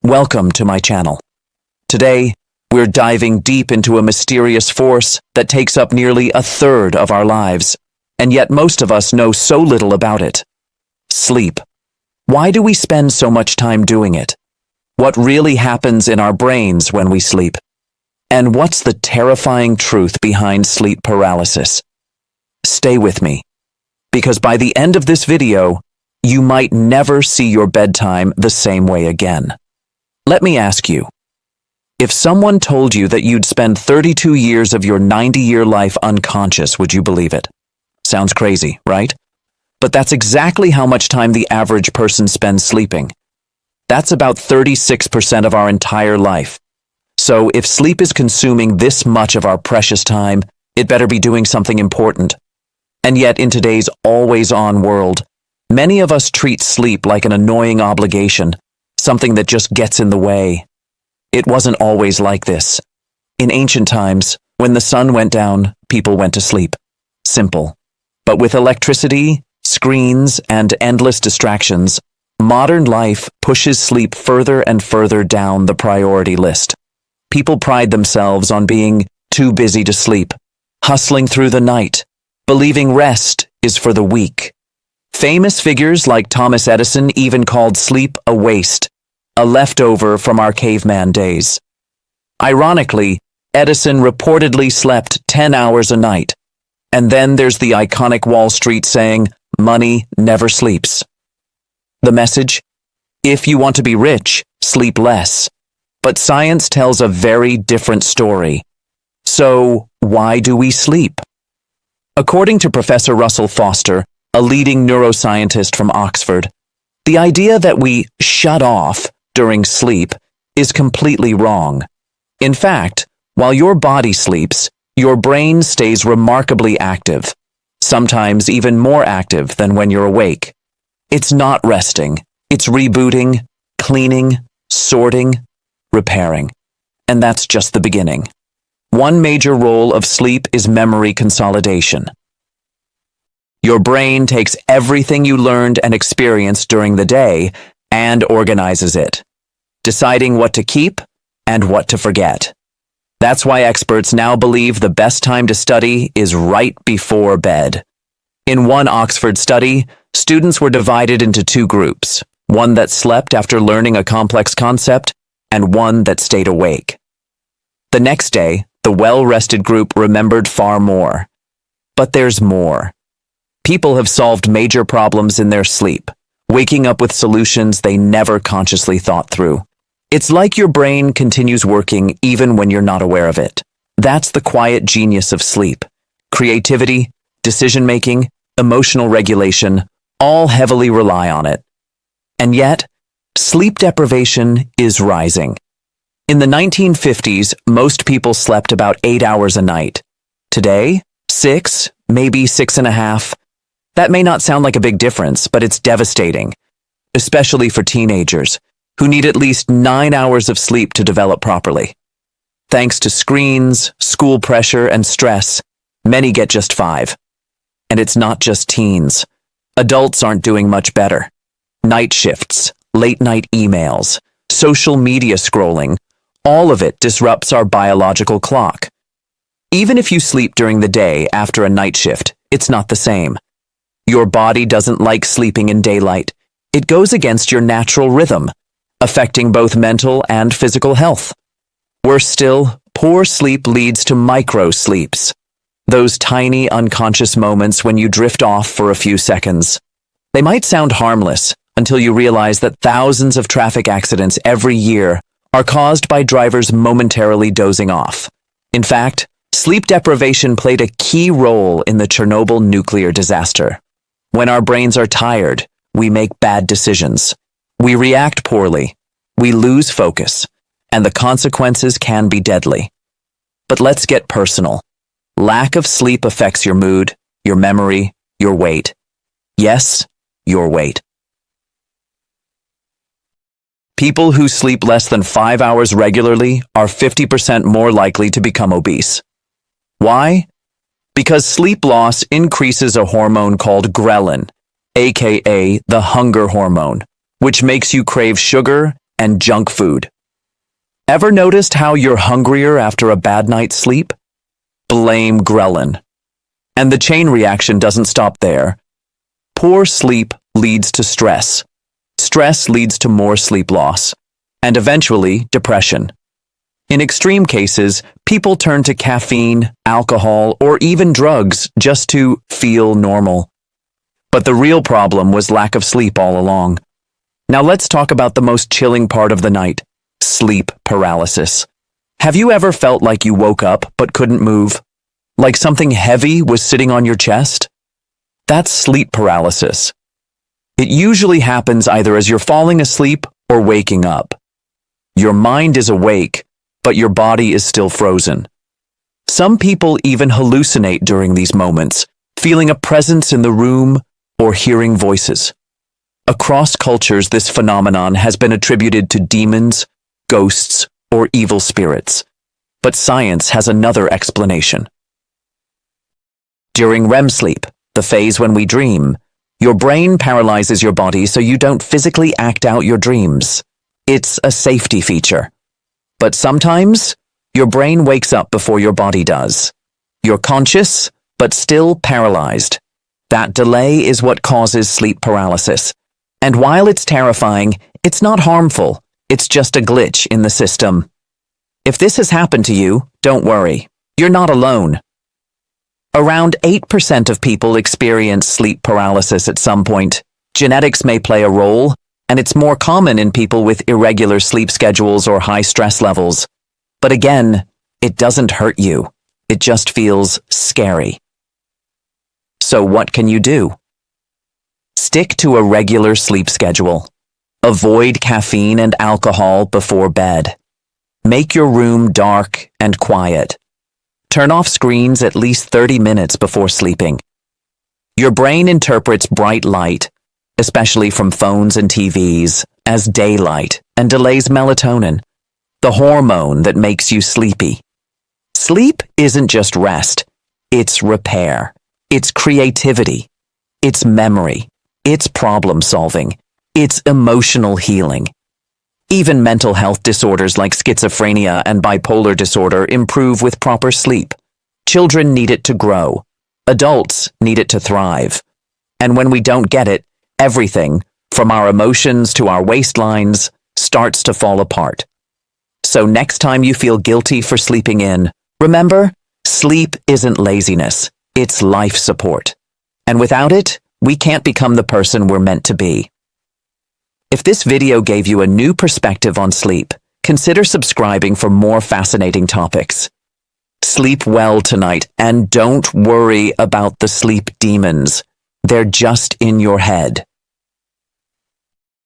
Welcome to my channel. Today, we're diving deep into a mysterious force that takes up nearly a third of our lives, and yet most of us know so little about it. Sleep. Why do we spend so much time doing it? What really happens in our brains when we sleep? And what's the terrifying truth behind sleep paralysis? Stay with me, because by the end of this video, you might never see your bedtime the same way again. Let me ask you, if someone told you that you'd spend 32 years of your 90-year life unconscious, would you believe it? Sounds crazy, right? But that's exactly how much time the average person spends sleeping. That's about 36% of our entire life. So if sleep is consuming this much of our precious time, it better be doing something important. And yet in today's always-on world, many of us treat sleep like an annoying obligation, something that just gets in the way. It wasn't always like this. In ancient times, when the sun went down, people went to sleep. Simple. But with electricity, screens, and endless distractions, modern life pushes sleep further and further down the priority list. People pride themselves on being too busy to sleep, hustling through the night, believing rest is for the weak. Famous figures like Thomas Edison even called sleep a waste, a leftover from our caveman days. Ironically, Edison reportedly slept 10 hours a night. And then there's the iconic Wall Street saying, "Money never sleeps." The message? If you want to be rich, sleep less. But science tells a very different story. So, why do we sleep? According to Professor Russell Foster, a leading neuroscientist from Oxford, the idea that we shut off during sleep is completely wrong. In fact, while your body sleeps, your brain stays remarkably active, sometimes even more active than when you're awake. It's not resting, it's rebooting, cleaning, sorting, repairing. And that's just the beginning. One major role of sleep is memory consolidation. Your brain takes everything you learned and experienced during the day and organizes it, deciding what to keep and what to forget. That's why experts now believe the best time to study is right before bed. In one Oxford study, students were divided into two groups, one that slept after learning a complex concept and one that stayed awake. The next day, the well-rested group remembered far more. But there's more. People have solved major problems in their sleep, waking up with solutions they never consciously thought through. It's like your brain continues working even when you're not aware of it. That's the quiet genius of sleep. Creativity, decision-making, emotional regulation, all heavily rely on it. And yet, sleep deprivation is rising. In the 1950s, most people slept about 8 hours a night. Today, 6, maybe 6.5. That may not sound like a big difference, but it's devastating, especially for teenagers, who need at least 9 hours of sleep to develop properly. Thanks to screens, school pressure, and stress, many get just 5. And it's not just teens. Adults aren't doing much better. Night shifts, late-night emails, social media scrolling, all of it disrupts our biological clock. Even if you sleep during the day after a night shift, it's not the same. Your body doesn't like sleeping in daylight. It goes against your natural rhythm, affecting both mental and physical health. Worse still, poor sleep leads to micro-sleeps, those tiny unconscious moments when you drift off for a few seconds. They might sound harmless until you realize that thousands of traffic accidents every year are caused by drivers momentarily dozing off. In fact, sleep deprivation played a key role in the Chernobyl nuclear disaster. When our brains are tired, we make bad decisions. We react poorly, we lose focus, and the consequences can be deadly. But let's get personal. Lack of sleep affects your mood, your memory, your weight. Yes, your weight. People who sleep less than 5 hours regularly are 50% more likely to become obese. Why? Because sleep loss increases a hormone called ghrelin, aka the hunger hormone, which makes you crave sugar and junk food. Ever noticed how you're hungrier after a bad night's sleep? Blame ghrelin. And the chain reaction doesn't stop there. Poor sleep leads to stress. Stress leads to more sleep loss, and eventually depression. In extreme cases, people turn to caffeine, alcohol, or even drugs just to feel normal. But the real problem was lack of sleep all along. Now let's talk about the most chilling part of the night, sleep paralysis. Have you ever felt like you woke up but couldn't move? Like something heavy was sitting on your chest? That's sleep paralysis. It usually happens either as you're falling asleep or waking up. Your mind is awake, but your body is still frozen. Some people even hallucinate during these moments, feeling a presence in the room or hearing voices. Across cultures, this phenomenon has been attributed to demons, ghosts, or evil spirits. But science has another explanation. During REM sleep, the phase when we dream, your brain paralyzes your body so you don't physically act out your dreams. It's a safety feature. But sometimes, your brain wakes up before your body does. You're conscious, but still paralyzed. That delay is what causes sleep paralysis. And while it's terrifying, it's not harmful. It's just a glitch in the system. If this has happened to you, don't worry. You're not alone. Around 8% of people experience sleep paralysis at some point. Genetics may play a role, and it's more common in people with irregular sleep schedules or high stress levels. But again, it doesn't hurt you. It just feels scary. So what can you do? Stick to a regular sleep schedule. Avoid caffeine and alcohol before bed. Make your room dark and quiet. Turn off screens at least 30 minutes before sleeping. Your brain interprets bright light, especially from phones and TVs, as daylight and delays melatonin, the hormone that makes you sleepy. Sleep isn't just rest, it's repair. It's creativity. It's memory. It's problem solving. It's emotional healing. Even mental health disorders like schizophrenia and bipolar disorder improve with proper sleep. Children need it to grow. Adults need it to thrive. And when we don't get it, everything, from our emotions to our waistlines, starts to fall apart. So next time you feel guilty for sleeping in, remember, sleep isn't laziness. It's life support. And without it, we can't become the person we're meant to be. If this video gave you a new perspective on sleep, consider subscribing for more fascinating topics. Sleep well tonight, and don't worry about the sleep demons. They're just in your head.